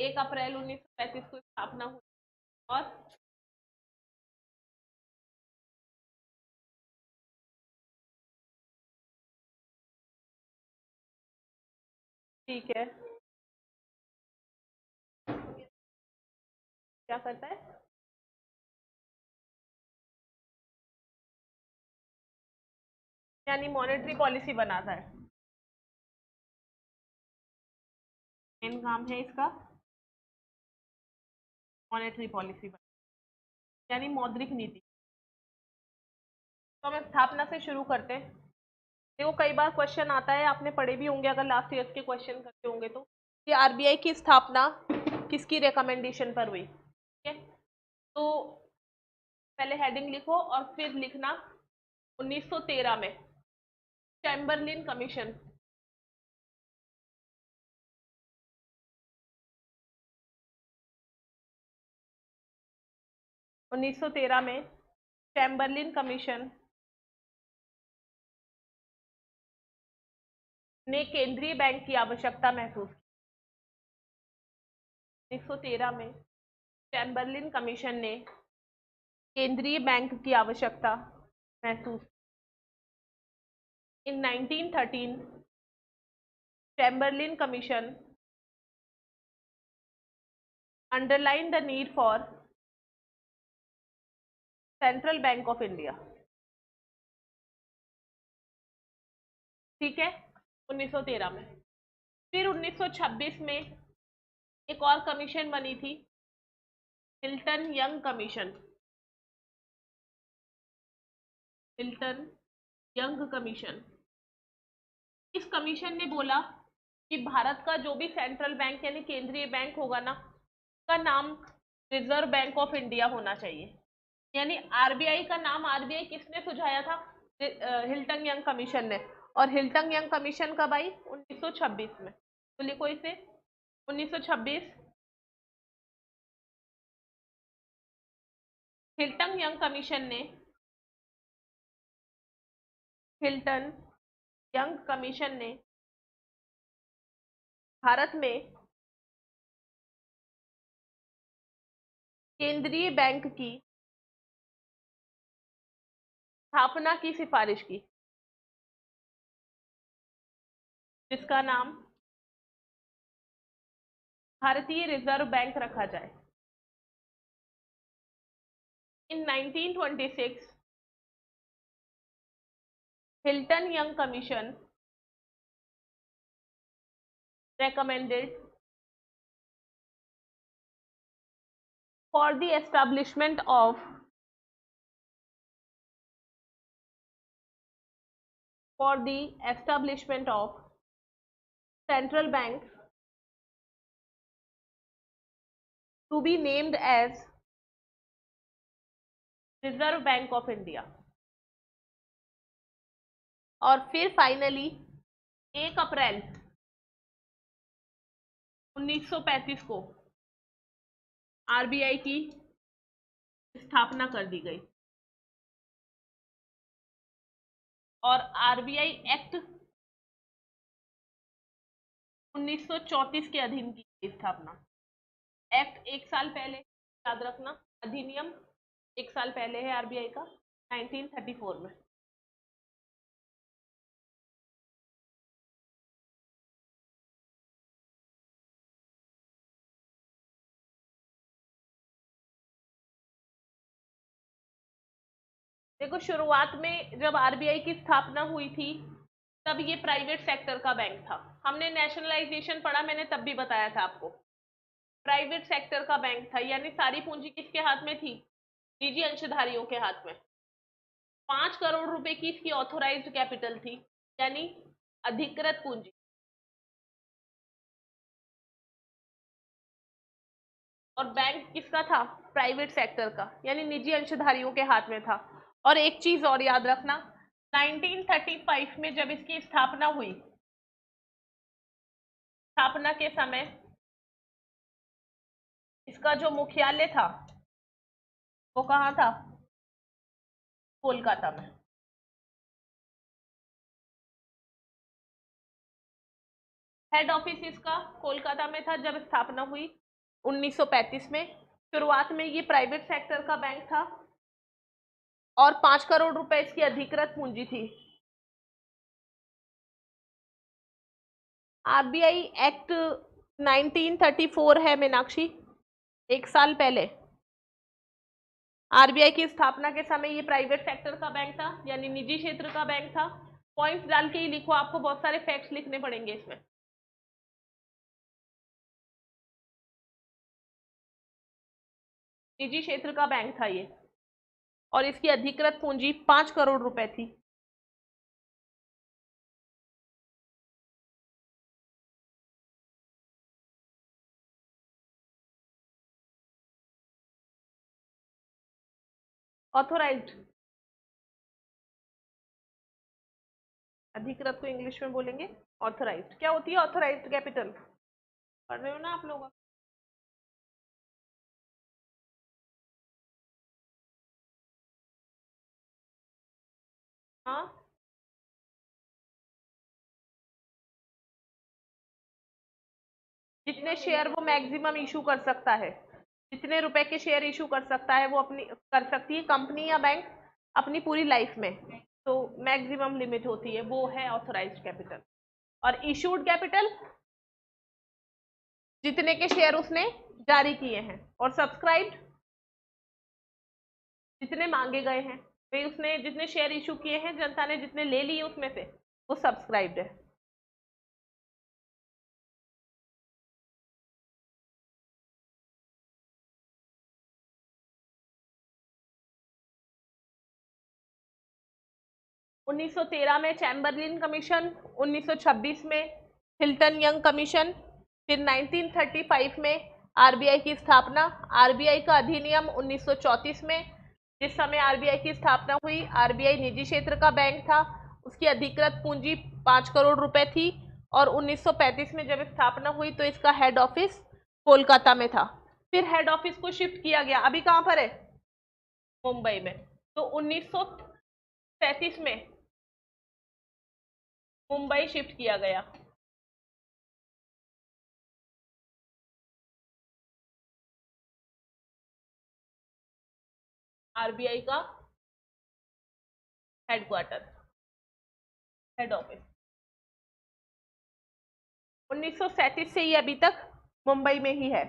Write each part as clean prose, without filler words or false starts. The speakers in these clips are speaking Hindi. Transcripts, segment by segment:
1 अप्रैल 1935 को स्थापना हुई। और ठीक है, क्या करता है? यानी मॉनेटरी पॉलिसी बनाता है। मेन काम है इसका मॉनेटरी पॉलिसी बनाना, यानी मौद्रिक नीति। तो हम स्थापना से शुरू करते हैं। देखो कई बार क्वेश्चन आता है, आपने पढ़े भी होंगे अगर लास्ट ईयर के क्वेश्चन करते होंगे तो, कि आरबीआई की स्थापना किसकी रिकमेंडेशन पर हुई। ठीक है, तो पहले हेडिंग लिखो और फिर लिखना 1913 में चैम्बरलिन कमीशन। 1913 में चैम्बरलिन कमीशन ने केंद्रीय बैंक की आवश्यकता महसूस की। 1913 में चैम्बरलिन कमीशन ने केंद्रीय बैंक की आवश्यकता महसूस। इन 1913 Chamberlain commission underline the need for central bank of India. ठीक है, 1913 में। फिर 1926 में एक और कमीशन बनी थी, Hilton young commission. Hilton young commission. इस कमीशन ने बोला कि भारत का जो भी सेंट्रल बैंक यानी केंद्रीय बैंक होगा ना, उसका नाम रिजर्व बैंक ऑफ इंडिया होना चाहिए। यानी आरबीआई का नाम आरबीआई किसने सुझाया था? हिल्टन यंग कमीशन ने। और हिल्टन यंग कमीशन कब आई? 1926 में। तो लिखो इसे 1926 हिल्टन यंग कमीशन ने हिल्टन यंग कमीशन ने भारत में केंद्रीय बैंक की स्थापना की सिफारिश की, जिसका नाम भारतीय रिजर्व बैंक रखा जाए। इन 1926 Hilton young commission recommended for the establishment of central bank to be named as Reserve Bank of India। और फिर फाइनली 1 अप्रैल 1935 को आरबीआई की स्थापना कर दी गई और आरबीआई एक्ट 1934 के अधीन की स्थापना। एक्ट 1 साल पहले, याद रखना, अधिनियम 1 साल पहले है आरबीआई का, 1934 में। देखो शुरुआत में जब आरबीआई की स्थापना हुई थी तब ये प्राइवेट सेक्टर का बैंक था। हमने नेशनलाइजेशन पढ़ा, मैंने तब भी बताया था आपको। प्राइवेट सेक्टर का बैंक था, यानी सारी पूंजी किसके हाथ में थी? निजी अंशधारियों के हाथ में। 5 करोड़ रुपए की इसकी ऑथोराइज्ड कैपिटल थी, यानी अधिकृत पूंजी। और बैंक किसका था? प्राइवेट सेक्टर का, यानी निजी अंशधारियों के हाथ में था। और एक चीज और याद रखना, 1935 में जब इसकी स्थापना हुई, स्थापना के समय इसका जो मुख्यालय था वो कहाँ था? कोलकाता में। हेड ऑफिस इसका कोलकाता में था जब स्थापना हुई। 1935 में। शुरुआत में ये प्राइवेट सेक्टर का बैंक था और 5 करोड़ रुपए इसकी अधिकृत पूंजी थी। आरबीआई एक्ट 1934 है मीनाक्षी, 1 साल पहले। आरबीआई की स्थापना के समय ये प्राइवेट सेक्टर का बैंक था, यानी निजी क्षेत्र का बैंक था। पॉइंट्स डाल के ही लिखो, आपको बहुत सारे फैक्ट्स लिखने पड़ेंगे इसमें। निजी क्षेत्र का बैंक था ये, और इसकी अधिकृत पूंजी 5 करोड़ रुपए थी। ऑथोराइज्ड, अधिकृत को इंग्लिश में बोलेंगे ऑथोराइज्ड। क्या होती है ऑथोराइज्ड कैपिटल? पढ़ रहे हो ना आप लोग? हाँ, जितने शेयर वो मैक्सिमम इशू कर सकता है, जितने रुपए के शेयर इशू कर सकता है वो अपनी कर सकती है कंपनी या बैंक अपनी पूरी लाइफ में। तो मैक्सिमम लिमिट होती है, वो है ऑथोराइज्ड कैपिटल। और इशूड कैपिटल, जितने के शेयर उसने जारी किए हैं। और सब्सक्राइब्ड, जितने मांगे गए हैं, भाई उसने जितने शेयर इशू किए हैं, जनता ने जितने ले लिए उसमें से, वो सब्सक्राइब्ड है। उन्नीस सौ 13 में चैम्बरलिन कमीशन, 1926 में हिल्टन यंग कमीशन, फिर 1935 में आरबीआई की स्थापना। आरबीआई का अधिनियम 1934 में, जिस समय आरबीआई की स्थापना हुई, आरबीआई निजी क्षेत्र का बैंक था, उसकी अधिकृत पूंजी 5 करोड़ रुपए थी। और 1935 में जब स्थापना हुई तो इसका हेड ऑफिस कोलकाता में था। फिर हेड ऑफिस को शिफ्ट किया गया, अभी कहाँ पर है? मुंबई में। तो 1937 में मुंबई शिफ्ट किया गया। आरबीआई का हेडक्वार्टर, हेड ऑफिस। 1937 से ही अभी तक मुंबई में ही है।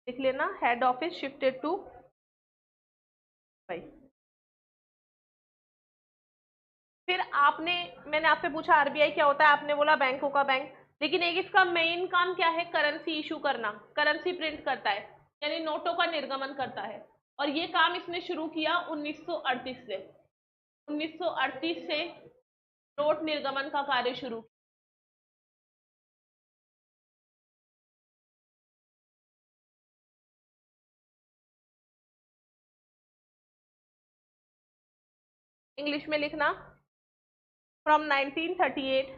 लिख लेना, head office shifted to Mumbai. फिर आपने, मैंने आपसे पूछा आरबीआई क्या होता है, आपने बोला बैंकों का बैंक। लेकिन एक इसका मेन काम क्या है? करेंसी इशू करना, करेंसी प्रिंट करता है, यानी नोटों का निर्गमन करता है। और ये काम इसने शुरू किया 1938 से। 1938 से नोट निर्गमन का कार्य शुरू। इंग्लिश में लिखना, from 1938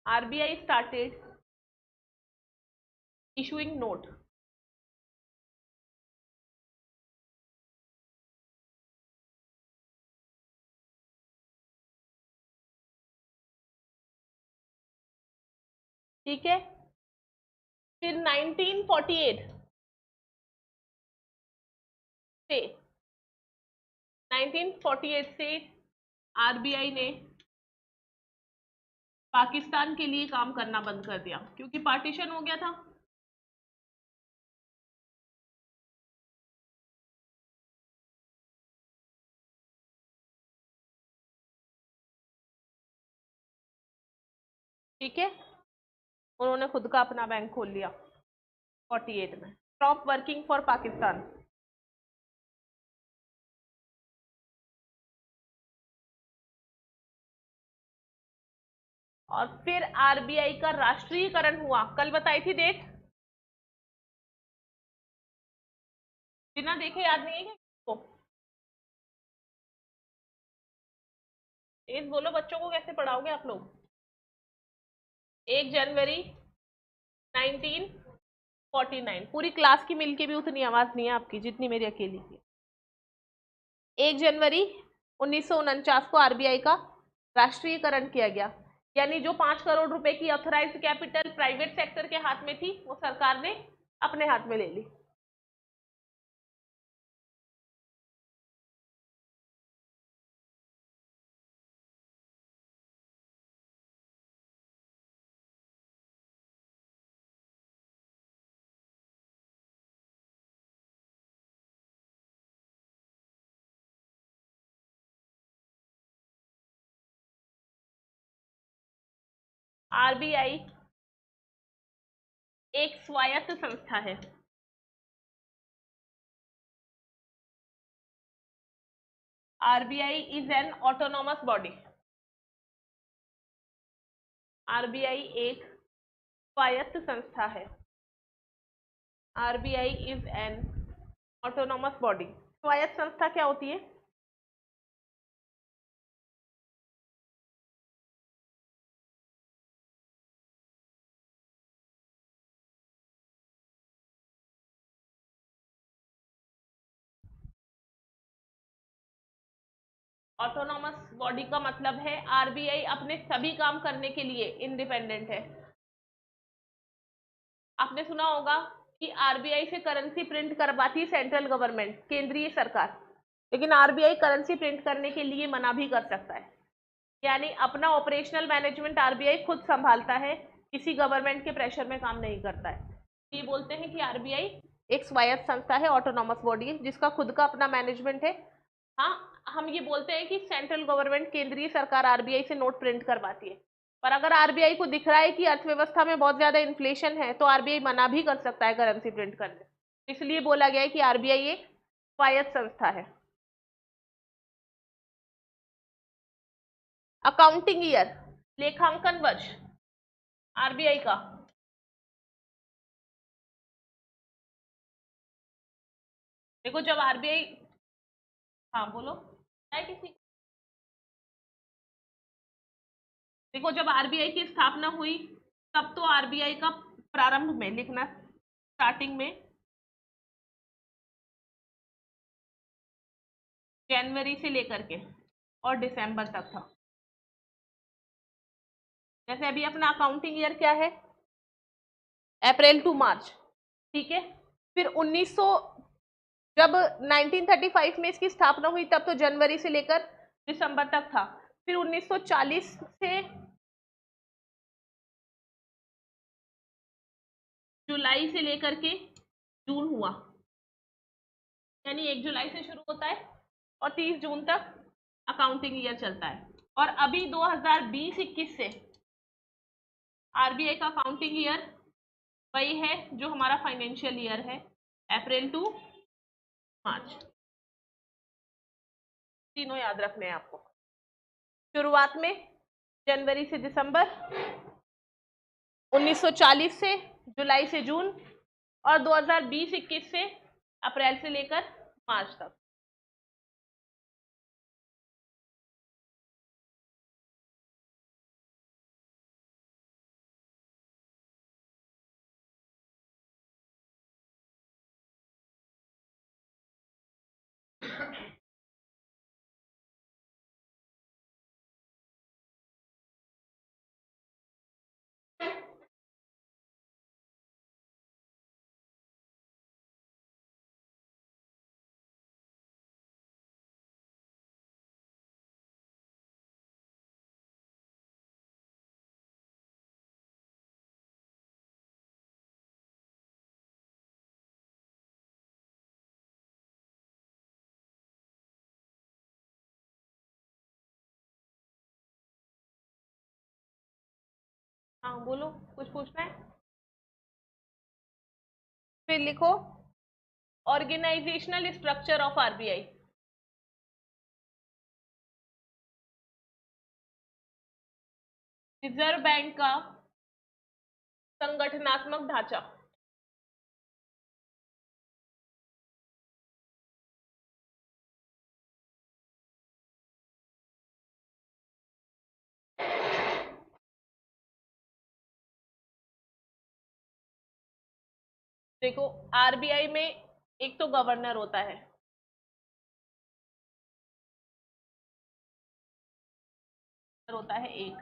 RBI started issuing note। ठीक है, फिर 1948 से 1948 से आरबीआई ने पाकिस्तान के लिए काम करना बंद कर दिया, क्योंकि पार्टीशन हो गया था। ठीक है, उन्होंने खुद का अपना बैंक खोल लिया 48 में। Stop working for Pakistan. और फिर आरबीआई का राष्ट्रीयकरण हुआ, कल बताई थी डेट, बिना देखे याद नहीं है क्या आपको? तेज बोलो, बच्चों को कैसे पढ़ाओगे आप लोग? 1 जनवरी 19 49। पूरी क्लास की मिलके भी उतनी आवाज नहीं है आपकी जितनी मेरी अकेली की। 1 जनवरी 1949 को आरबीआई का राष्ट्रीयकरण किया गया, यानी जो 5 करोड़ रुपए की ऑथराइज्ड कैपिटल प्राइवेट सेक्टर के हाथ में थी वो सरकार ने अपने हाथ में ले ली। आरबीआई एक स्वायत्त संस्था है। RBI is an autonomous body. RBI एक स्वायत्त संस्था है। RBI is an autonomous body. स्वायत्त संस्था क्या होती है? ऑटोनॉमस बॉडी का मतलब है आरबीआई अपने सभी काम करने के लिए इंडिपेंडेंट है। आपने सुना होगा कि आरबीआई से करेंसी प्रिंट करवाती है सेंट्रल गवर्नमेंट, केंद्रीय सरकार, लेकिन आरबीआई करेंसी प्रिंट करने के लिए मना भी कर सकता है। यानी अपना ऑपरेशनल मैनेजमेंट आरबीआई खुद संभालता है, किसी गवर्नमेंट के प्रेशर में काम नहीं करता है। ये बोलते हैं कि आरबीआई एक स्वायत्त संस्था है, ऑटोनॉमस बॉडी है, जिसका खुद का अपना मैनेजमेंट है। हाँ, हम ये बोलते हैं कि सेंट्रल गवर्नमेंट, केंद्रीय सरकार आरबीआई से नोट प्रिंट करवाती है, पर अगर आरबीआई को दिख रहा है कि अर्थव्यवस्था में बहुत ज्यादा इन्फ्लेशन है तो आरबीआई मना भी कर सकता है करेंसी प्रिंट करने। इसलिए बोला गया है कि आरबीआई एक स्वायत्त संस्था है। अकाउंटिंग ईयर, लेखांकन वर्ष आरबीआई का। देखो जब आरबीआई, हाँ बोलो, है किसी, देखो जब आरबीआई की स्थापना हुई तब तो आरबीआई का प्रारंभ में लिखना, स्टार्टिंग में जनवरी से लेकर के और दिसंबर तक था। जैसे अभी अपना अकाउंटिंग ईयर क्या है? अप्रैल टू मार्च, ठीक है। फिर 1900, जब 1935 में इसकी स्थापना हुई तब तो जनवरी से लेकर दिसंबर तक था। फिर 1940 से जुलाई से लेकर के जून हुआ, यानी 1 जुलाई से शुरू होता है और 30 जून तक अकाउंटिंग ईयर चलता है। और अभी 2020-21 से आरबीआई का अकाउंटिंग ईयर वही है जो हमारा फाइनेंशियल ईयर है, अप्रैल टू मार्च। तीनों याद रखने हैं आपको। शुरुआत में जनवरी से दिसंबर, 1940 से जुलाई से जून, और 2020-21 से अप्रैल से लेकर मार्च तक। हाँ बोलो, कुछ पूछना है? फिर लिखो organisational structure of RBI. Reserve bank का संगठनात्मक ढांचा। देखो आरबीआई में एक तो गवर्नर होता है एक,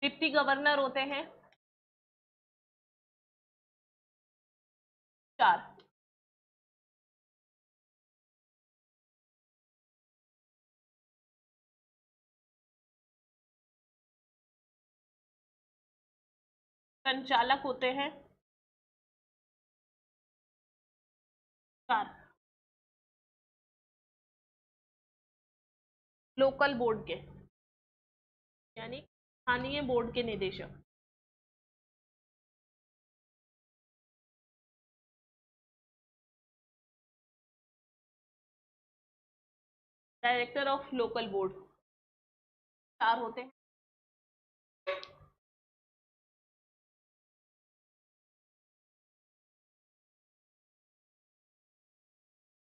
डिप्टी गवर्नर होते हैं 4, संचालक होते हैं 4, लोकल बोर्ड के यानी स्थानीय बोर्ड के निदेशक, डायरेक्टर ऑफ लोकल बोर्ड 4 होते हैं।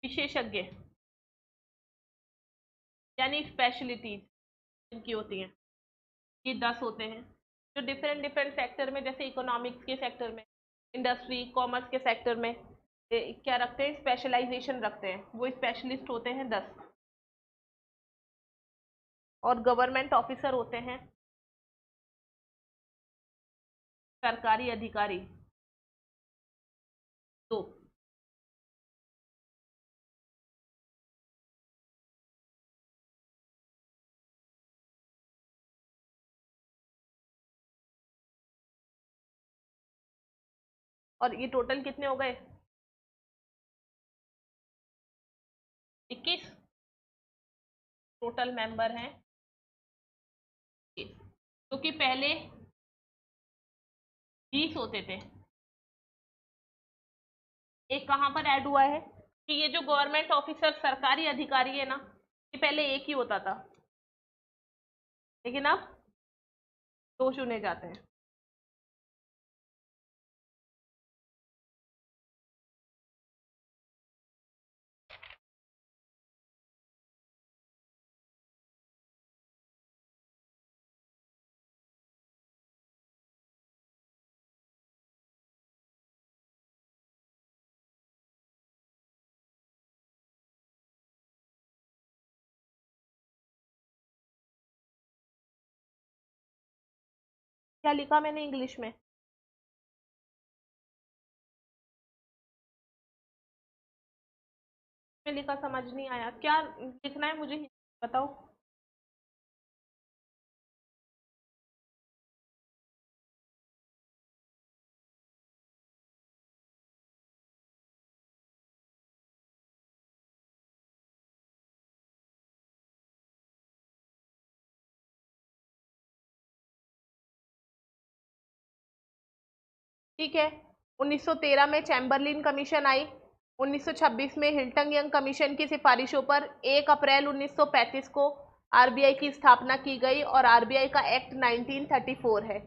विशेषज्ञ यानी स्पेशलिटीज इनकी होती हैं, ये 10 होते हैं, जो डिफरेंट डिफरेंट सेक्टर में, जैसे इकोनॉमिक्स के सेक्टर में, इंडस्ट्री कॉमर्स के सेक्टर में क्या रखते हैं, स्पेशलाइजेशन रखते हैं, वो स्पेशलिस्ट होते हैं 10। और गवर्नमेंट ऑफिसर होते हैं सरकारी अधिकारी 2। और ये टोटल कितने हो गए, 21 टोटल मेंबर हैं, जो कि पहले 20 होते थे। एक कहाँ पर ऐड हुआ है कि ये जो गवर्नमेंट ऑफिसर सरकारी अधिकारी है ना, ये पहले एक ही होता था, लेकिन अब 2 चुने जाते हैं। क्या लिखा मैंने इंग्लिश में लिखा, समझ नहीं आया, क्या लिखना है मुझे बताओ। ठीक है, 1913 में चैम्बरलिन कमीशन आई, 1926 में हिल्टन यंग कमीशन की सिफारिशों पर 1 अप्रैल 1935 को आरबीआई की स्थापना की गई और आरबीआई का एक्ट 1934 है।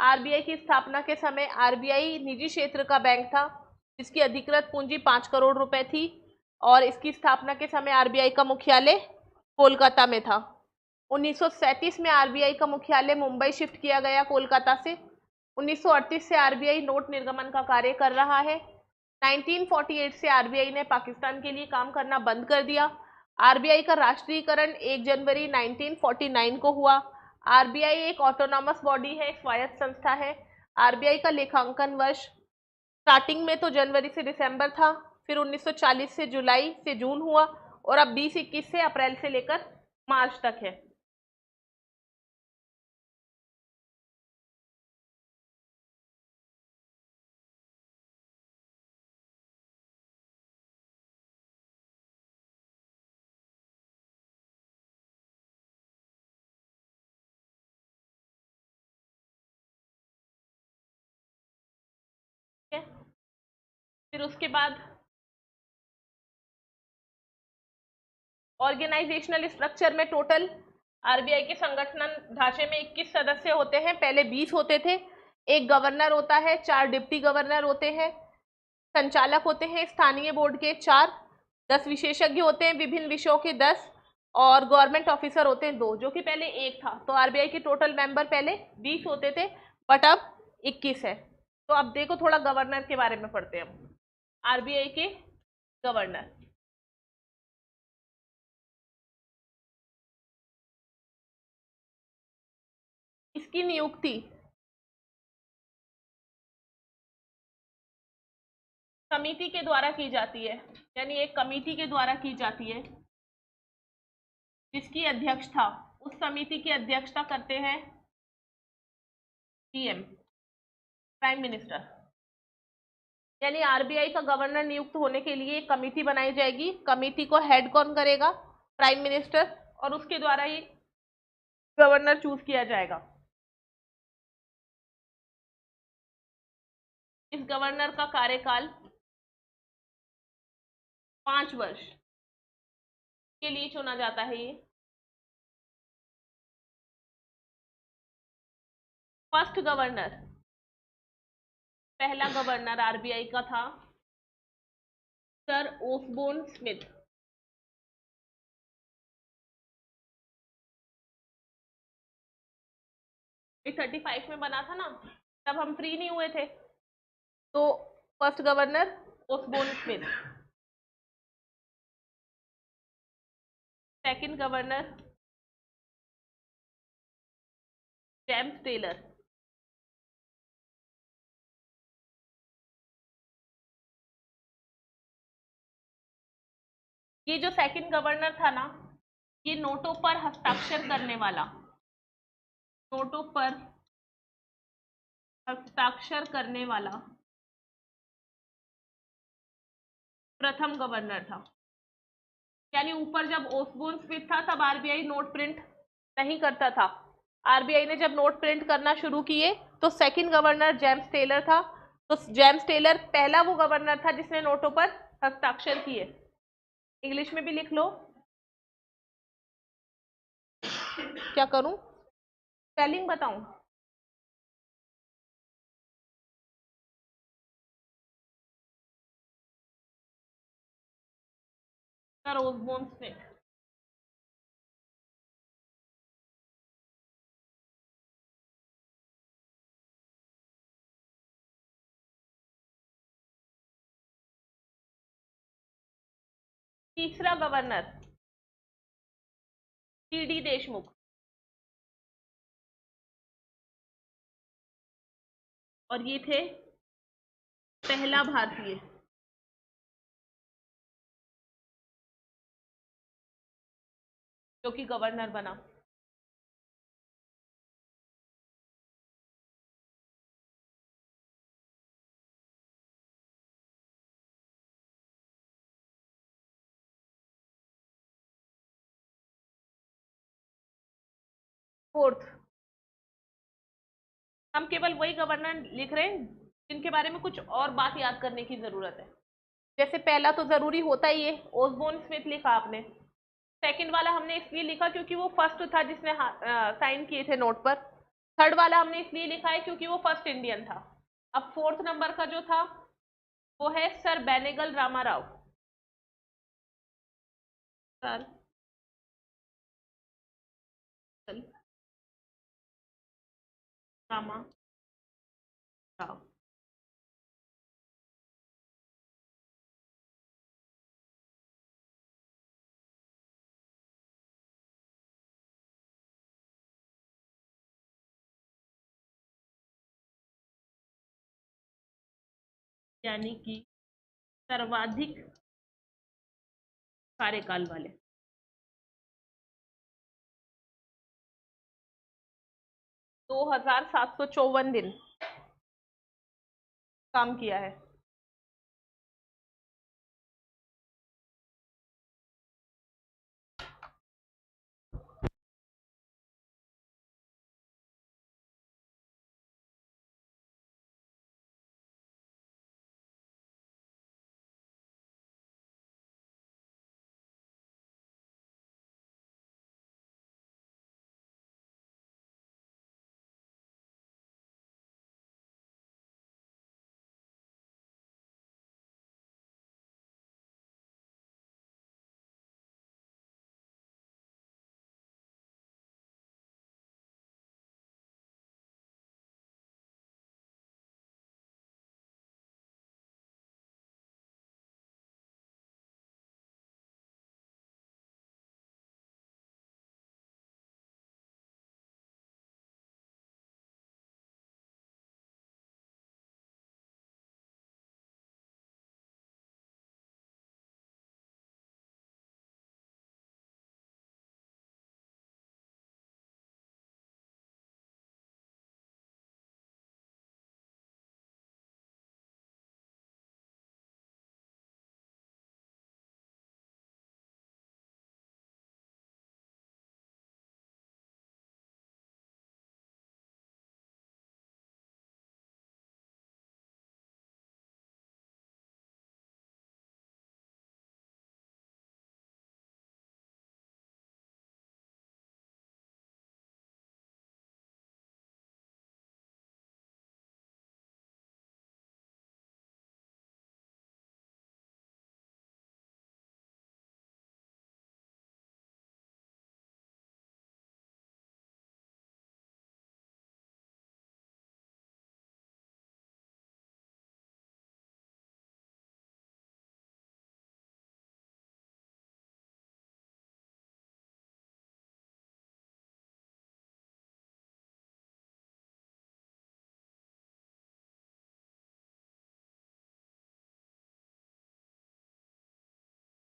आरबीआई की स्थापना के समय आरबीआई निजी क्षेत्र का बैंक था, जिसकी अधिकृत पूंजी 5 करोड़ रुपए थी, और इसकी स्थापना के समय आरबीआई का मुख्यालय कोलकाता में था। 1937 में आरबीआई का मुख्यालय मुंबई शिफ्ट किया गया कोलकाता से। 1938 से आरबीआई नोट निर्गमन का कार्य कर रहा है। 1948 से आरबीआई ने पाकिस्तान के लिए काम करना बंद कर दिया। आरबीआई का राष्ट्रीयकरण 1 जनवरी 1949 को हुआ। आरबीआई एक ऑटोनॉमस बॉडी है, स्वायत्त संस्था है। आरबीआई का लेखांकन वर्ष स्टार्टिंग में तो जनवरी से दिसंबर था, फिर 1940 से जुलाई से जून हुआ, और अब 2021 से अप्रैल से लेकर मार्च तक है। फिर उसके बाद ऑर्गेनाइजेशनल स्ट्रक्चर में टोटल आरबीआई के संगठन ढांचे में 21 सदस्य होते हैं, पहले 20 होते थे। एक गवर्नर होता है, 4 डिप्टी गवर्नर होते हैं, संचालक होते हैं स्थानीय बोर्ड के 4, 10 विशेषज्ञ होते हैं विभिन्न विषयों के 10, और गवर्नमेंट ऑफिसर होते हैं 2, जो कि पहले 1 था। तो आरबीआई के टोटल मेंबर पहले 20 होते थे, बट अब 21 है। तो अब देखो थोड़ा गवर्नर के बारे में पढ़ते हैं हम। आरबीआई के गवर्नर, इसकी नियुक्ति समिति के द्वारा की जाती है, यानी एक कमेटी के द्वारा की जाती है, जिसकी अध्यक्षता, उस समिति की अध्यक्षता करते हैं पीएम, प्राइम मिनिस्टर। यानी आरबीआई का गवर्नर नियुक्त होने के लिए एक कमेटी बनाई जाएगी, कमेटी को हेड कौन करेगा, प्राइम मिनिस्टर, और उसके द्वारा ही गवर्नर चूज किया जाएगा। इस गवर्नर का कार्यकाल 5 वर्ष के लिए चुना जाता है। ये फर्स्ट गवर्नर, पहला गवर्नर आरबीआई का था सर ओसबोर्न स्मिथ। ये 35 में बना था ना, तब हम फ्री नहीं हुए थे, तो first governor Osborne Smith. Second governor James Taylor. ये जो सेकंड गवर्नर था ना, ये नोटों पर हस्ताक्षर करने वाला, नोटों पर हस्ताक्षर करने वाला प्रथम गवर्नर था। यानी ऊपर जब ओसबोर्न स्मिथ था तब आरबीआई नोट प्रिंट नहीं करता था। आरबीआई ने जब नोट प्रिंट करना शुरू किए तो सेकंड गवर्नर जेम्स टेलर था। तो जेम्स टेलर पहला वो गवर्नर था जिसने नोटों पर हस्ताक्षर किए। इंग्लिश में भी लिख लो, क्या करूं, स्पेलिंग बताऊं? Sir Osborne Smith. तीसरा गवर्नर टीडी देशमुख, और ये थे पहला भारतीय जो कि गवर्नर बना। फोर्थ, हम केवल वही गवर्नर लिख रहे हैं जिनके बारे में कुछ और बात याद करने की जरूरत है। जैसे पहला तो जरूरी होता ही है, ओसबोर्न स्मिथ लिखा आपने। सेकंड वाला हमने इसलिए लिखा क्योंकि वो फर्स्ट था जिसने साइन किए थे नोट पर। थर्ड वाला हमने इसलिए लिखा है क्योंकि वो फर्स्ट इंडियन था। अब फोर्थ नंबर का जो था वो है सर बेनेगल रामाराव। सर रामा राव। यानी कि सर्वाधिक कार्यकाल वाले। 2754 दिन काम किया है।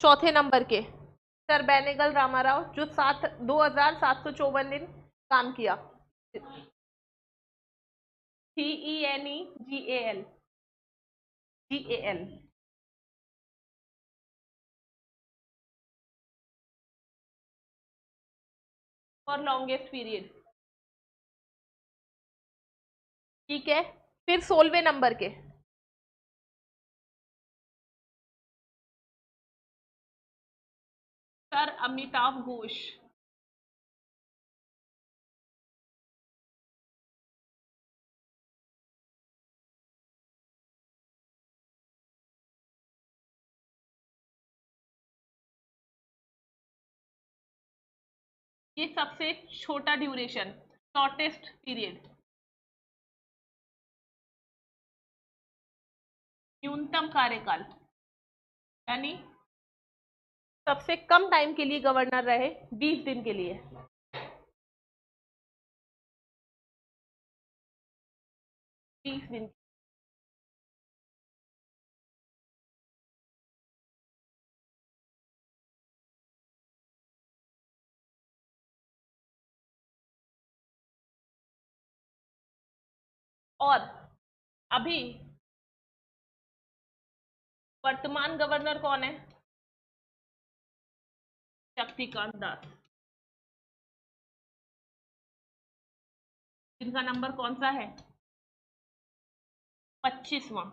चौथे नंबर के सर बेनेगल रामाराव, जो 2754 दिन काम किया। CENEGAL for longest period. ठीक है, फिर 16वें नंबर के सर अमिताभ घोष। ये सबसे छोटा ड्यूरेशन, शॉर्टेस्ट पीरियड, न्यूनतम कार्यकाल, यानी सबसे कम टाइम के लिए गवर्नर रहे, 20 दिन के लिए। 20 दिन। और अभी वर्तमान गवर्नर कौन है? शक्तिकांत दास। जिनका नंबर कौन सा है? 25वां।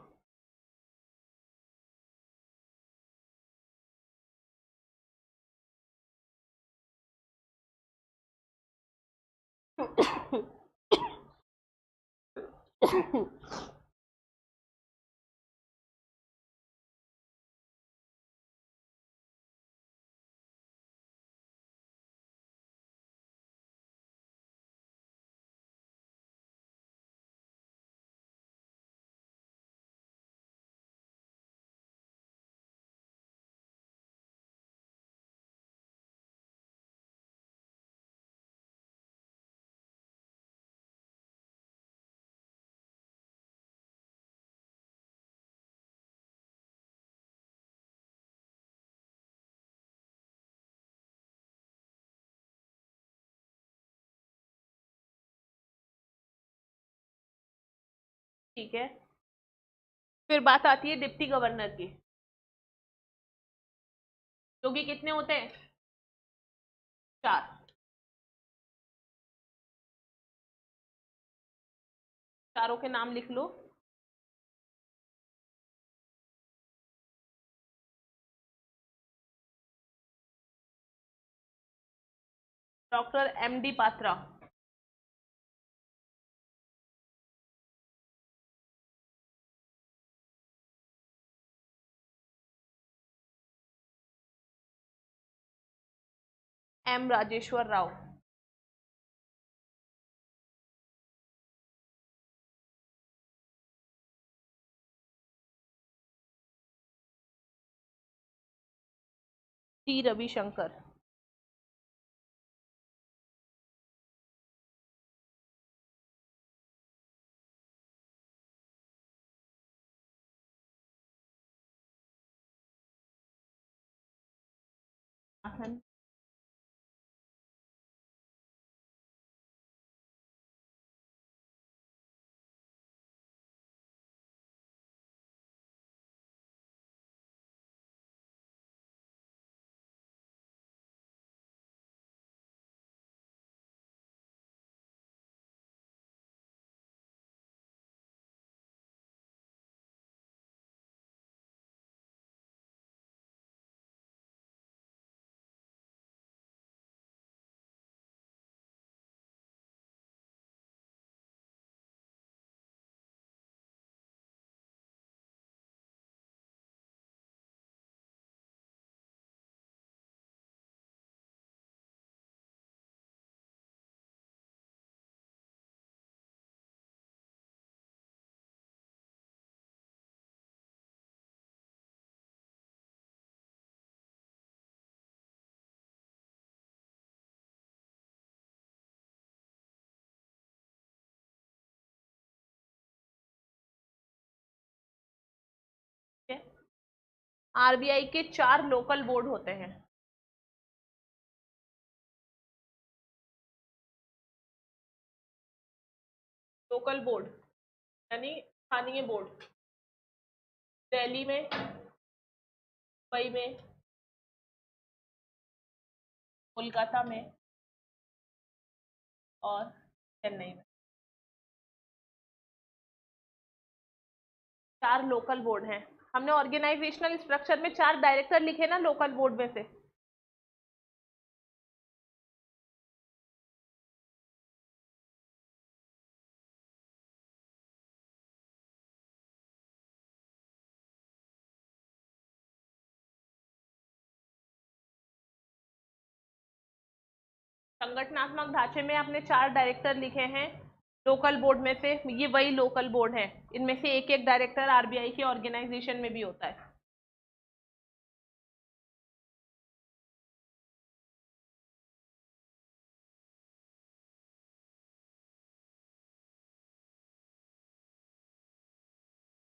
ठीक है, फिर बात आती है डिप्टी गवर्नर की, जो कि कितने होते हैं? 4। चारों के नाम लिख लो। Doctor MD Patra, M Rajeshwar Rao, T Ravishankar, RBI के 4 लोकल बोर्ड होते हैं। लोकल बोर्ड यानी स्थानीय बोर्ड, दिल्ली में, मुंबई में, कोलकाता में और चेन्नई में। 4 लोकल बोर्ड हैं। हमने ऑर्गेनाइजेशनल स्ट्रक्चर में 4 डायरेक्टर लिखे ना लोकल बोर्ड में से। संगठनात्मक ढांचे में आपने 4 डायरेक्टर लिखे हैं लोकल बोर्ड में से। ये वही लोकल बोर्ड है, इनमें से एक एक डायरेक्टर आरबीआई के ऑर्गेनाइजेशन में भी होता है।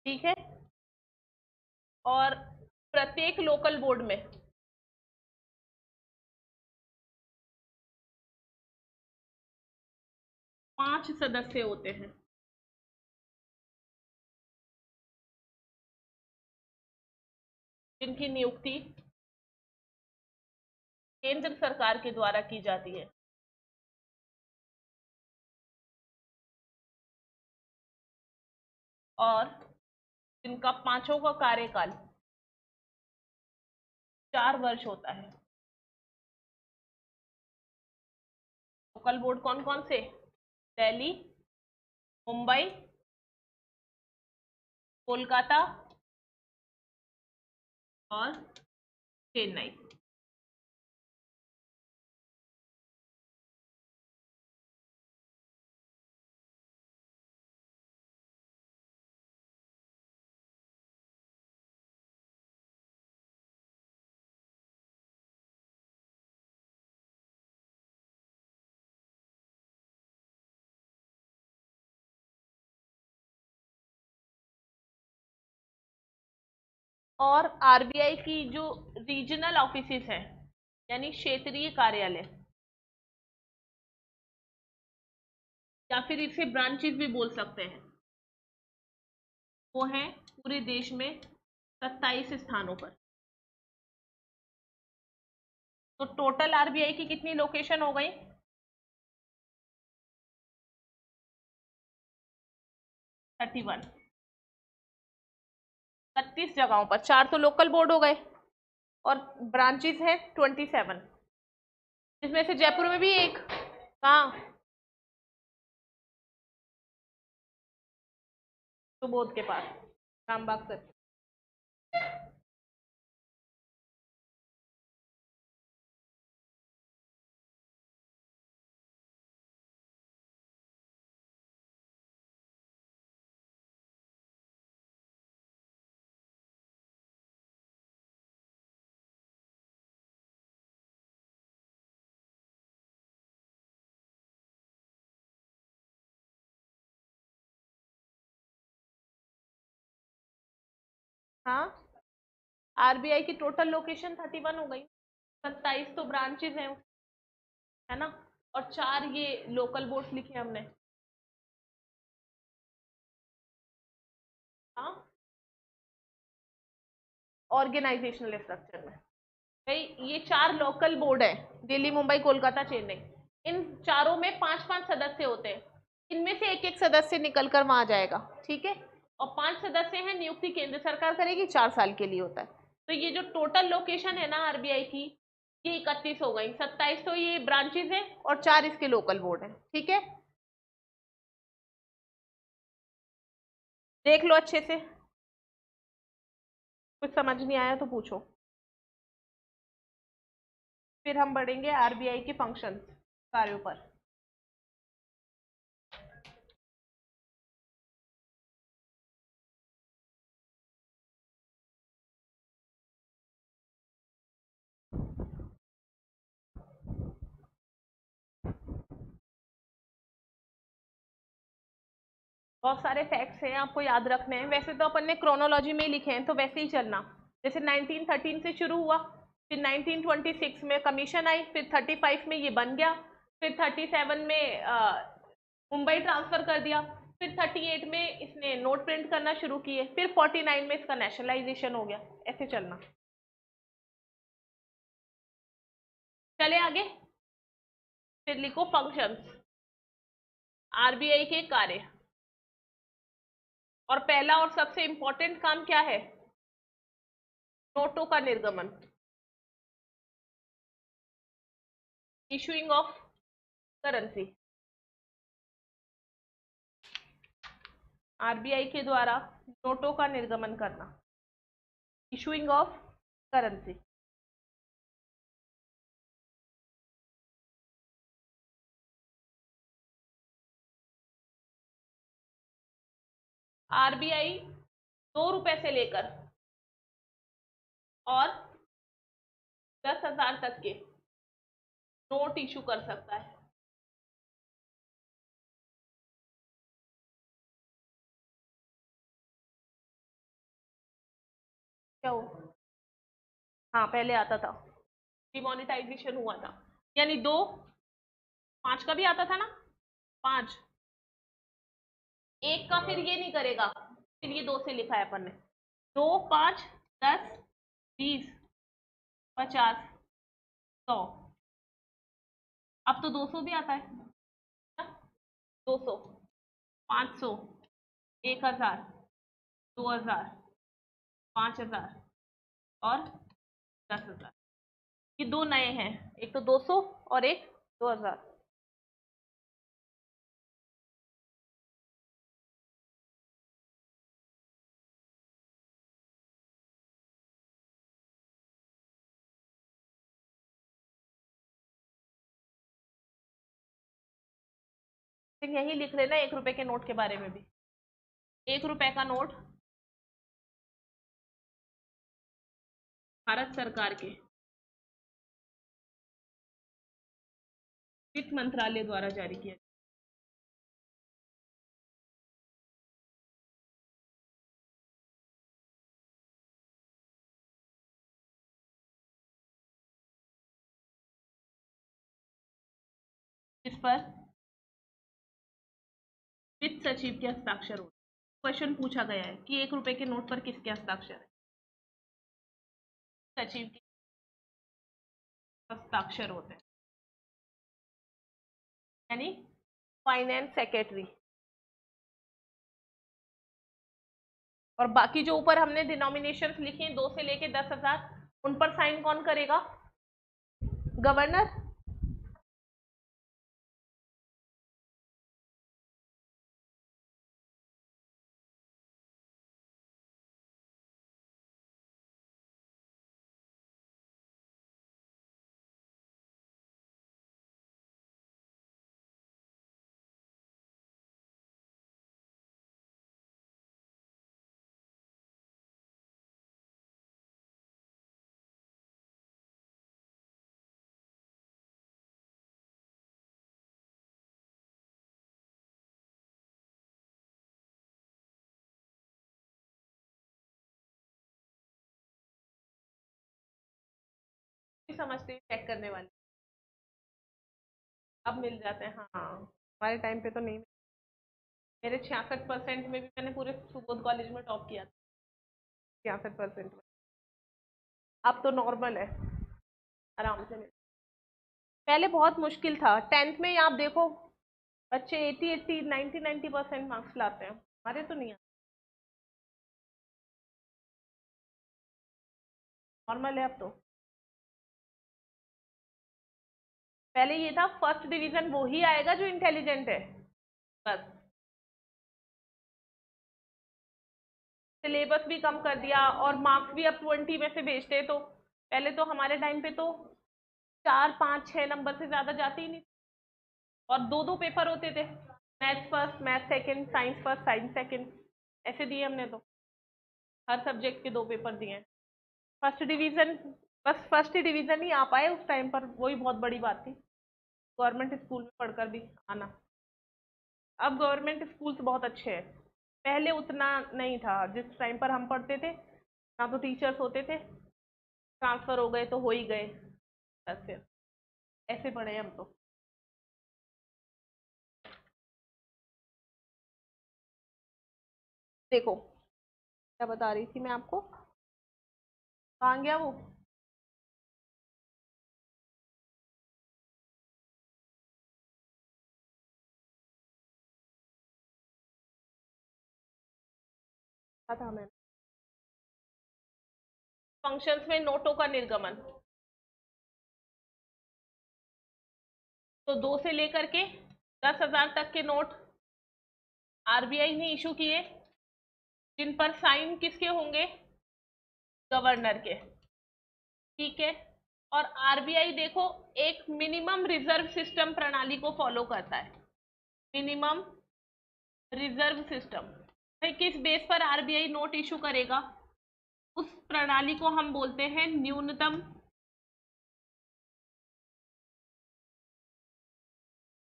ठीक है। और प्रत्येक लोकल बोर्ड में 5 सदस्य होते हैं। जिनकी नियुक्ति केंद्र सरकार के द्वारा की जाती है। और जिनका पांचों का कार्यकाल 4 वर्ष होता है। लोकल बोर्ड कौन कौन से? दिल्ली, मुंबई, कोलकाता और चेन्नई। और आरबीआई की जो रीजनल ऑफिसेस हैं यानी क्षेत्रीय कार्यालय, या फिर इसे ब्रांचेस भी बोल सकते हैं, वो हैं पूरे देश में 27 स्थानों पर। तो टोटल आरबीआई की कितनी लोकेशन हो गई? 31। 31 जगहों पर। 4 तो लोकल बोर्ड हो गए और ब्रांचेस हैं 27, जिसमें से जयपुर में भी एक। कहाँ? सुबोध के पास, रामबाग से। हाँ, आरबीआई की टोटल लोकेशन 31 हो गई। 27 तो ब्रांचेस हैं, है ना, और 4 ये लोकल बोर्ड लिखे हमने। हाँ, ऑर्गेनाइजेशनल स्ट्रक्चर में भाई ये 4 लोकल बोर्ड है, दिल्ली, मुंबई, कोलकाता, चेन्नई। इन चारों में 5-5 सदस्य होते हैं। इनमें से एक एक सदस्य निकल कर वहां जाएगा। ठीक है। और 5 सदस्य हैं, नियुक्ति केंद्र सरकार करेगी, 4 साल के लिए होता है। तो ये जो टोटल लोकेशन है ना आरबीआई की, ये 31 हो गई। 27 तो ये ब्रांचेस है और 4 इसके लोकल बोर्ड है। ठीक है, देख लो अच्छे से। कुछ समझ नहीं आया तो पूछो। फिर हम बढ़ेंगे आरबीआई के फंक्शन कार्यों पर। बहुत सारे फैक्ट्स हैं आपको याद रखने हैं। वैसे तो अपन ने क्रोनोलॉजी में ही लिखे हैं, तो वैसे ही चलना। जैसे 1913 से शुरू हुआ, फिर 1926 में कमीशन आई, फिर 35 में ये बन गया, फिर 37 में मुंबई ट्रांसफर कर दिया, फिर 38 में इसने नोट प्रिंट करना शुरू किए, फिर 49 में इसका नेशनलाइजेशन हो गया। ऐसे चलना। चले आगे, फिर लिखो फंक्शंस, आरबीआई के कार्य। और पहला और सबसे इंपॉर्टेंट काम क्या है? नोटों का निर्गमन, इशूइंग ऑफ करेंसी। आरबीआई के द्वारा नोटों का निर्गमन करना, इशूइंग ऑफ करेंसी। आरबीआई 2 रुपए से लेकर और 10,000 तक के नोट इशू कर सकता है। क्या हो? हाँ, पहले आता था, डिमोनेटाइजेशन हुआ था, यानी 2, 5 का भी आता था ना, 5, 1 का फिर ये नहीं करेगा, फिर ये 2 से लिखा है अपन ने, 2, 5, 10, 20, 50, 100। अब तो 200 भी आता है, 200, 500, 1,000, 2,000, 5,000 और 10,000। ये 2 नए हैं, एक तो 200 और एक 2,000। फिर यही लिख लेना 1 रुपए के नोट के बारे में भी। 1 रुपए का नोट भारत सरकार के वित्त मंत्रालय द्वारा जारी किया, इस पर वित्त सचिव के हस्ताक्षर होते। क्वेश्चन पूछा गया है कि 1 रुपए के नोट पर किसके हस्ताक्षर है? सचिव के हस्ताक्षर होते हैं, यानी फाइनेंस सेक्रेटरी। और बाकी जो ऊपर हमने डिनोमिनेशंस लिखी हैं 2 से लेके 10,000, उन पर साइन कौन करेगा? गवर्नर। समझते चेक करने वाले अब मिल जाते हैं। हाँ, हमारे टाइम पे तो नहीं। मेरे 66% में भी मैंने पूरे सुबोध कॉलेज में टॉप किया था, 66% में। अब तो नॉर्मल है, आराम से मिल। पहले बहुत मुश्किल था, 10th में ही आप देखो बच्चे 80, 80, 90, 90% मार्क्स लाते हैं, हमारे तो नहीं आते। नॉर्मल है अब तो। पहले ये था फर्स्ट डिवीजन वो ही आएगा जो इंटेलिजेंट है, बस। सिलेबस भी कम कर दिया और मार्क्स भी अब 20 में से भेजते हैं, तो पहले तो हमारे टाइम पे तो 4, 5, 6 नंबर से ज्यादा जाते ही नहीं, और 2 2 पेपर होते थे, maths first, math second, science first, science second, ऐसे दिए हमने तो। हर सब्जेक्ट के 2 पेपर दिए हैं। फर्स्ट डिवीजन, बस फर्स्ट डिवीजन ही आ पाए उस टाइम पर, वही बहुत बड़ी बात थी, गवर्नमेंट स्कूल में पढ़कर भी आना। अब गवर्नमेंट स्कूल्स बहुत अच्छे हैं, पहले उतना नहीं था। जिस टाइम पर हम पढ़ते थे ना तो टीचर्स होते थे, ट्रांसफर हो गए तो हो ही गए, बस फिर ऐसे पढ़े हम तो। देखो क्या बता रही थी मैं आपको, कहाँ गया वो? क्या था मैं, फंक्शंस में नोटों का निर्गमन। तो 2 से लेकर के 10,000 तक के नोट आरबीआई ने इशू किए, जिन पर साइन किसके होंगे? गवर्नर के। ठीक है। और आरबीआई देखो एक मिनिमम रिजर्व सिस्टम प्रणाली को फॉलो करता है, मिनिमम रिजर्व सिस्टम। भाई किस बेस पर आरबीआई नोट इशू करेगा? उस प्रणाली को हम बोलते हैं न्यूनतम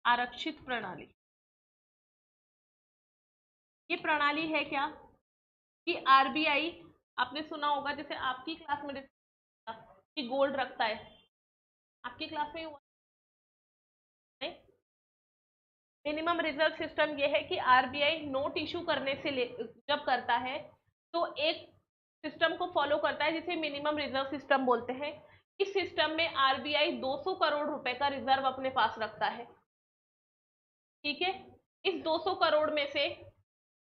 आरक्षित प्रणाली। ये प्रणाली है क्या कि आरबीआई, आपने सुना होगा जैसे आपकी क्लास में कि गोल्ड रखता है, आपकी क्लास में हुआ नहीं? मिनिमम रिजर्व सिस्टम ये है कि आरबीआई नोट इशू करने से जब करता है तो एक सिस्टम को फॉलो करता है जिसे मिनिमम रिजर्व सिस्टम बोलते हैं। इस सिस्टम में आरबीआई 200 करोड़ रुपए का रिजर्व अपने पास रखता है। ठीक है। इस 200 करोड़ में से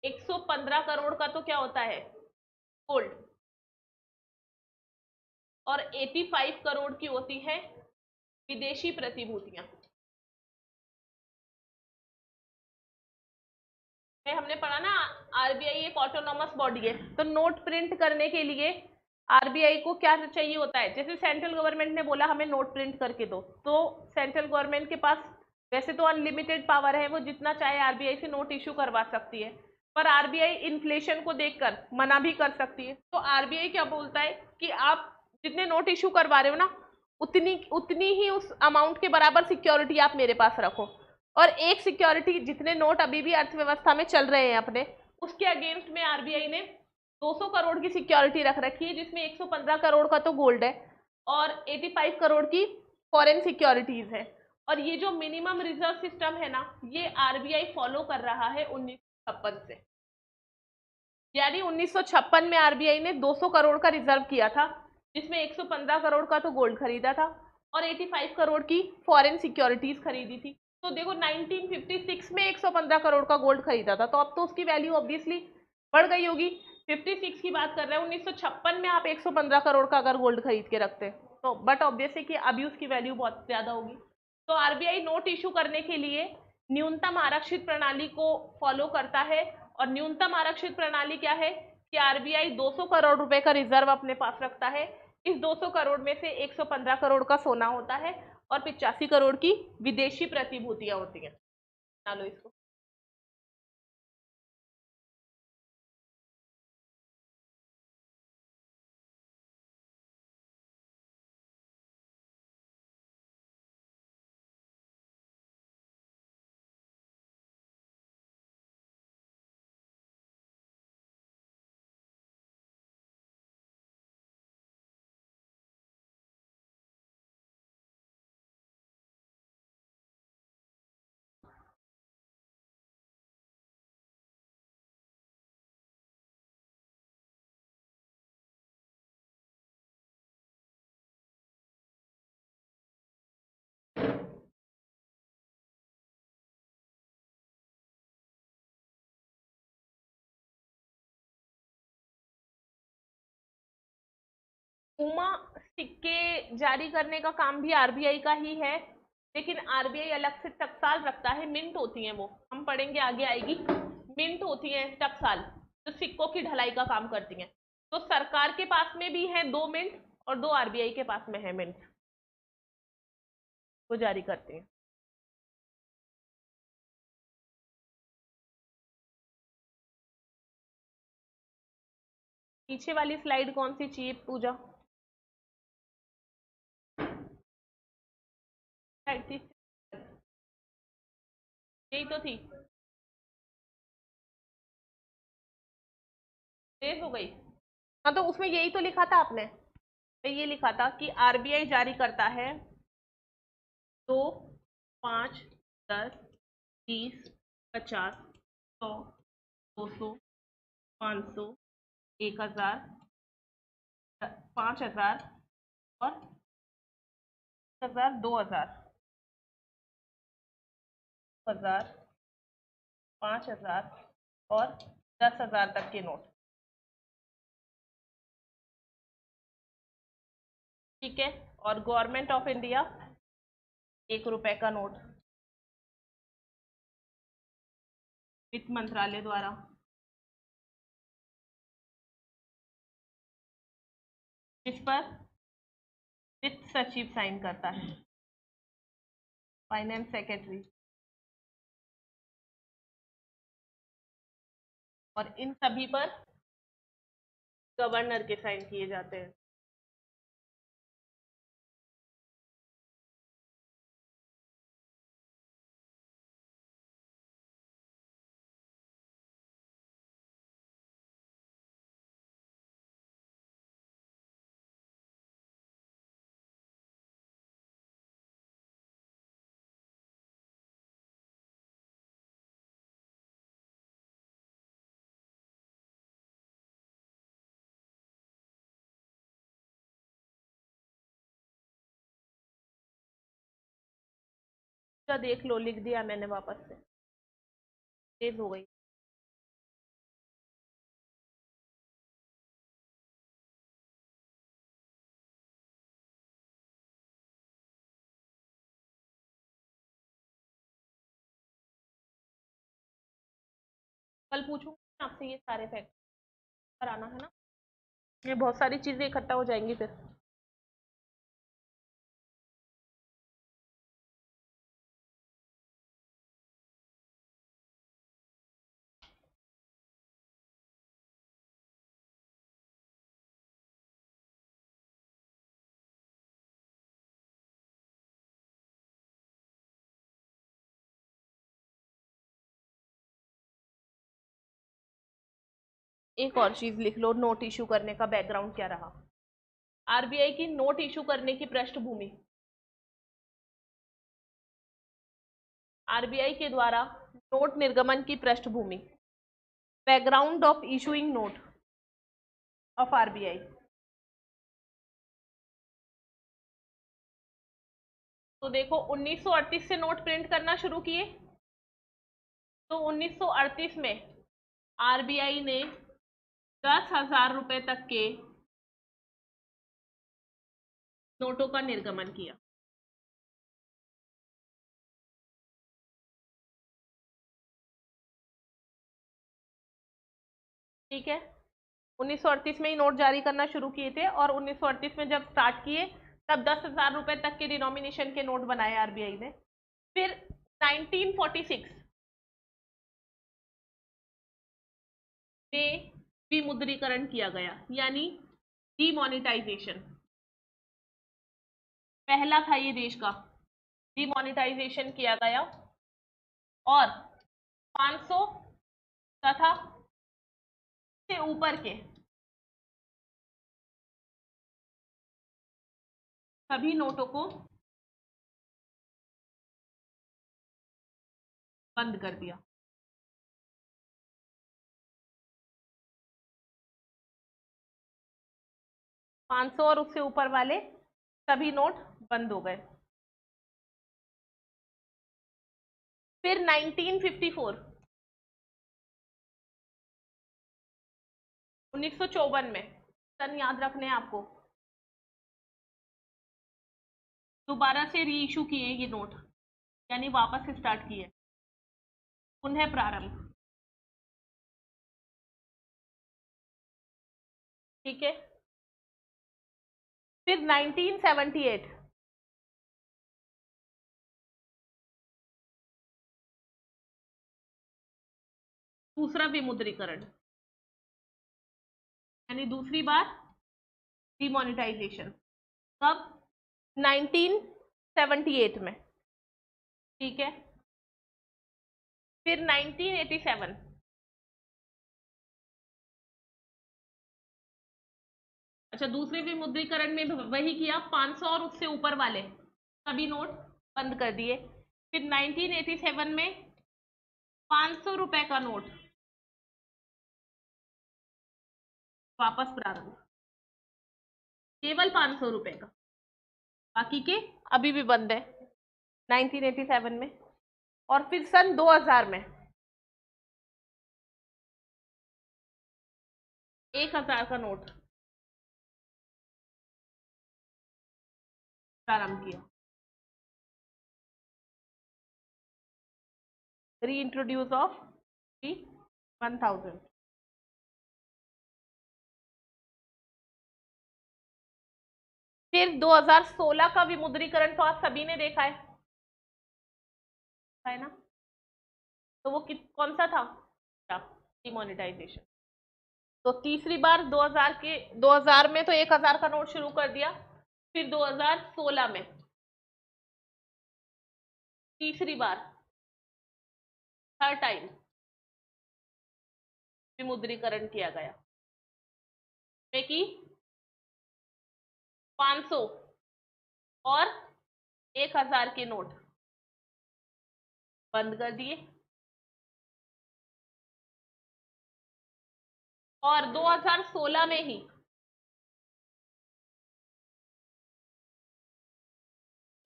115 करोड़ का तो क्या होता है? गोल्ड। और 85 करोड़ की होती है विदेशी प्रतिभूतियां। में हमने पढ़ा ना, आरबीआई एक ऑटोनॉमस बॉडी है, तो नोट प्रिंट करने के लिए आरबीआई को क्या चाहिए होता है? जैसे सेंट्रल गवर्नमेंट ने बोला हमें नोट प्रिंट करके दो, तो सेंट्रल गवर्नमेंट के पास वैसे तो अनलिमिटेड पावर है, वो जितना चाहे आरबीआई से नोट इशू करवा सकती है, पर आरबीआई इन्फ्लेशन को देखकर मना भी कर सकती है। तो आरबीआई क्या बोलता है कि आप जितने नोट इशू करवा रहे हो ना, उतनी उतनी ही उस अमाउंट के बराबर सिक्योरिटी आप मेरे पास रखो। और एक सिक्योरिटी, जितने नोट अभी भी अर्थव्यवस्था में चल रहे हैं अपने, उसके अगेंस्ट में आरबीआई ने 200 करोड़ की सिक्योरिटी रख रखी है, जिसमें 115 करोड़ का तो गोल्ड है और 85 करोड़ की फॉरेन सिक्योरिटीज है। और ये जो मिनिमम रिजर्व सिस्टम है ना, ये आरबीआई फॉलो कर रहा है 1956 से। यानी 1956 में आरबीआई ने 200 करोड़ का रिजर्व किया था, जिसमें 115 करोड़ का तो गोल्ड खरीदा था और 85 करोड़ की फॉरेन सिक्योरिटीज खरीदी थी। तो देखो 1956 में 115 करोड़ का गोल्ड खरीदा था, तो अब तो उसकी वैल्यू ऑब्वियसली बढ़ गई होगी। 56 की बात कर रहे हैं, 1956 में आप 115 करोड़ का अगर गोल्ड खरीद के रखते तो, बट ऑब्वियस है कि अभी उसकी वैल्यू बहुत ज्यादा होगी। तो आरबीआई नोट इशू करने के लिए न्यूनतम आरक्षित प्रणाली को फॉलो करता है। और न्यूनतम आरक्षित प्रणाली क्या है कि आरबीआई 200 करोड़ रुपए का रिजर्व अपने पास रखता है। इस 200 करोड़ में से 115 करोड़ का सोना होता है और 85 करोड़ की विदेशी प्रतिभूतियां होती हैं। लो इसको। उमा, सिक्के जारी करने का काम भी आरबीआई का ही है, लेकिन आरबीआई अलग से टकसाल रखता है। मिंट होती है, वो हम पढ़ेंगे आगे आएगी। मिंट होती है टकसाल, जो सिक्कों की ढलाई का काम करती हैं। तो सरकार के पास में भी है 2 मिंट और 2 आरबीआई के पास में है मिंट, वो जारी करते हैं। पीछे वाली स्लाइड कौन सी चाहिए पूजा? स्लाइड थी, यही तो थी, सेव हो गई। हाँ, तो उसमें यही तो लिखा था आपने, ये लिखा था कि आरबीआई जारी करता है 2, 5, 10, 20, 50, 100, 200, 500, 1000, 5000 और 1000, 2000, 1000, 5000 और 10,000 तक के नोट। ठीक है, और गवर्नमेंट ऑफ इंडिया 1 रुपए का नोट वित्त मंत्रालय द्वारा। जिस पर वित्त सचिव साइन करता है, फाइनेंस सेक्रेटरी। और इन सभी पर गवर्नर के साइन किए जाते हैं। तो देख लो, लिख दिया मैंने वापस से, तेज हो गई। कल पूछूंगी आपसे ये सारे फैक्ट कराना है ना, ये बहुत सारी चीजें इकट्ठा हो जाएंगी फिर। एक और चीज लिख लो, नोट इशू करने का बैकग्राउंड क्या रहा। आरबीआई की नोट इशू करने की पृष्ठभूमि, आरबीआई के द्वारा नोट निर्गमन की पृष्ठभूमि, background of issuing note of RBI. तो देखो, 1938 से नोट प्रिंट करना शुरू किए, तो 1938 में आरबीआई ने 10,000 रुपए तक के नोटों का निर्गमन किया। ठीक है, 1938 में ही नोट जारी करना शुरू किए थे, और 1938 में जब स्टार्ट किए तब 10,000 रुपए तक के डिनोमिनेशन के नोट बनाए आरबीआई ने। फिर 1946 में विमुद्रीकरण किया गया, यानी डीमोनेटाइजेशन। पहला था ये देश का, डीमोनेटाइजेशन किया गया, और 500 तथा से ऊपर के सभी नोटों को बंद कर दिया। 500 और उससे ऊपर वाले सभी नोट बंद हो गए। फिर 1954, 1954 में, सन याद रखने हैं आपको, दोबारा से री इशू किए ये नोट, यानी वापस से स्टार्ट किए, पुनः प्रारंभ। ठीक है, फिर 1978, दूसरा विमुद्रीकरण, यानी दूसरी बार डिमोनेटाइजेशन। कब? 1978 में। ठीक है, फिर 1987, अच्छा, दूसरे विमुद्रीकरण में वही किया, 500 और उससे ऊपर वाले सभी नोट बंद कर दिए। फिर 1987 में 500 रुपए का नोट वापस प्रारंभ, केवल 500 रुपए का, बाकी के अभी भी बंद है 1987 में। और फिर सन 2000 में 1000 का नोट प्रारंभ किया, री इंट्रोड्यूस ऑफ 1000। फिर 2016 का विमुद्रीकरण तो आप सभी ने देखा है ना? तो वो कौन सा था? डिमोनेटाइजेशन। तो तीसरी बार 2000 में तो 1000 का नोट शुरू कर दिया। फिर 2016 में तीसरी बार, थर्ड टाइम विमुद्रीकरण किया गया, कि 500 और 1000 के नोट बंद कर दिए। और 2016 में ही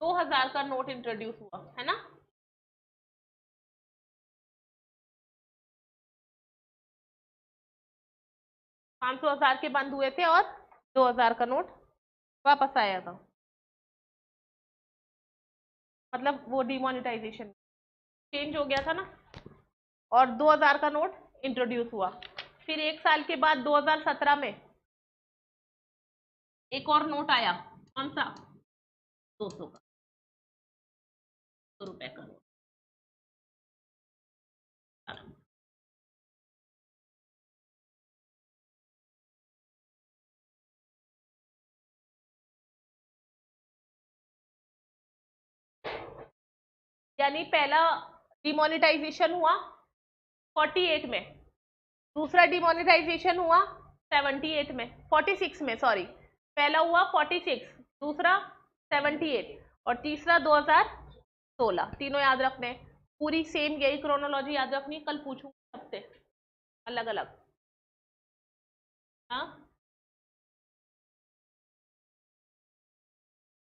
2000 का नोट इंट्रोड्यूस हुआ, है ना? पांच सौ, 1000 के बंद हुए थे और 2000 का नोट वापस आया था, मतलब वो डिमोनेटाइजेशन चेंज हो गया था ना। और 2000 का नोट इंट्रोड्यूस हुआ। फिर एक साल के बाद 2017 में एक और नोट आया, कौन सा? 200 का, 200 रुपए का नोट। यानी पहला डिमोनेटाइजेशन हुआ 48 में, दूसरा डिमोनेटाइजेशन हुआ 78 में, 46 में, सॉरी, पहला हुआ 46, दूसरा 78 और तीसरा 2016। तीनों याद रखने, पूरी सेम यही क्रोनोलॉजी याद रखनी, कल पूछूंगी सबसे अलग अलग। हाँ,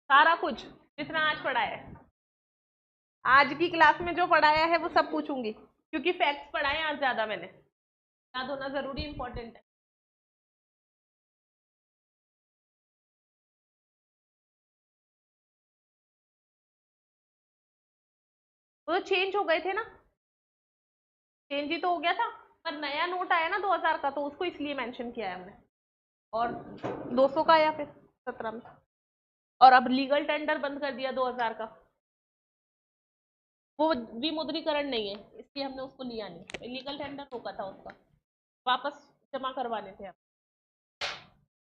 सारा कुछ जितना आज पढ़ाया है, आज की क्लास में जो पढ़ाया है वो सब पूछूंगी, क्योंकि फैक्ट्स पढ़ाए आज ज्यादा मैंने, याद होना जरूरी इंपॉर्टेंट है। वो तो चेंज हो गए थे ना, चेंज ही तो हो गया था, पर नया नोट आया ना 2000 का, तो उसको इसलिए मेंशन किया है हमने। और 200 का आया फिर 17 में, और अब लीगल टेंडर बंद कर दिया 2000 का, वो विमुद्रीकरण नहीं है इसलिए हमने उसको लिया नहीं, लीगल टेंडर रोका था उसका, वापस जमा करवाने थे हम।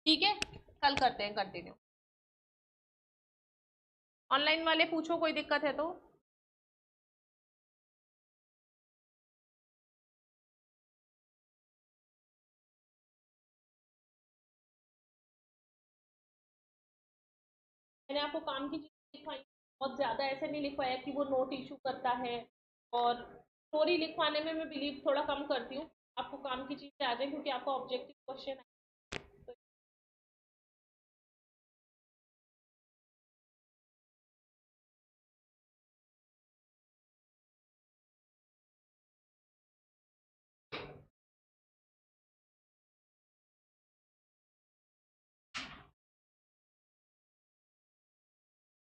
ठीक है, कल करते हैं कंटिन्यू। ऑनलाइन वाले पूछो, कोई दिक्कत है तो। मैंने आपको काम की चीज लिखवाई, बहुत ज्यादा ऐसे नहीं लिखवाया कि वो नोट इशू करता है, और स्टोरी लिखवाने में मैं बिलीव थोड़ा कम करती हूँ, आपको काम की चीजें आ जाए, क्योंकि आपका ऑब्जेक्टिव क्वेश्चन